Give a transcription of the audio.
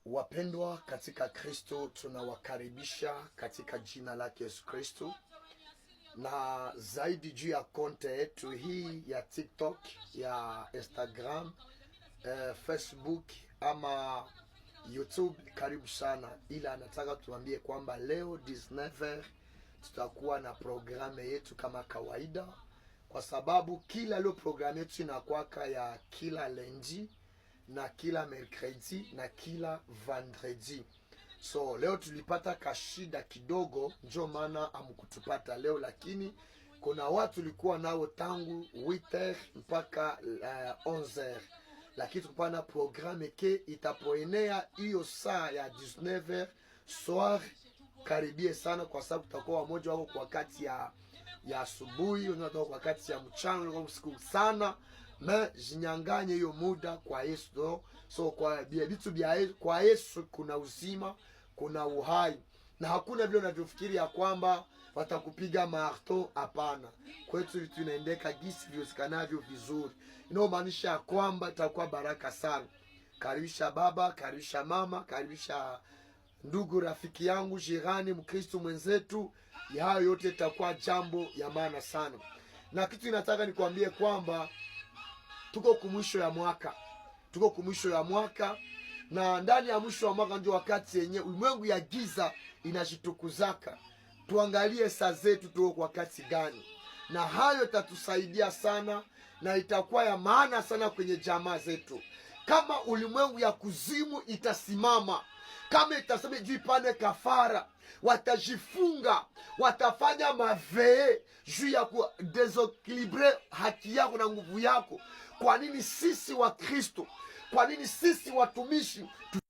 Wapendwa katika Kristo, tunawakaribisha katika jina lake Yesu Kristo, na zaidi juu ya konte yetu hii ya TikTok, ya Instagram, Facebook ama YouTube. Karibu sana, ila nataka tuambie kwamba leo 19h tutakuwa na programe yetu kama kawaida, kwa sababu kila leo programe yetu inakuwa ya kila lundi na kila mercredi na kila vendredi. So leo tulipata kashida kidogo, ndio maana amkutupata leo, lakini kuna watu tulikuwa nao tangu 8h mpaka 11h, lakini tupana programme ke itapoenea hiyo saa ya 19h soir. Karibie sana, kwa sababu tutakuwa wamoja wako kwa wakati ya asubuhi, wengine kwa wakati ya mchana, kwa usiku sana. Na jinyanganye hiyo muda kwa Yesu. So kwa vitu vya kwa Yesu kuna uzima, kuna uhai, na hakuna vile unavyofikiri ya kwamba watakupiga marto. Hapana, kwetu tunaendeka gisi vyozikanavyo vizuri. Inamaanisha ya kwamba itakuwa baraka sana. Karibisha baba, karibisha mama, karibisha ndugu, rafiki yangu, jirani, Mkristo mwenzetu. Hayo yote itakuwa jambo ya maana sana. Na kitu ninataka nikwambie kwamba tuko kumwisho ya mwaka. Tuko kumwisho ya mwaka, na ndani ya mwisho wa mwaka ndio wakati yenye ulimwengu ya giza inashitukuzaka. Tuangalie saa zetu tuko kwa wakati gani, na hayo itatusaidia sana na itakuwa ya maana sana kwenye jamaa zetu. Kama ulimwengu ya kuzimu itasimama, kama itasema jipane kafara, watajifunga, watafanya mavee juu ya ku desequilibre haki yako na nguvu yako. Kwa nini sisi wa Kristo, kwa nini sisi watumishi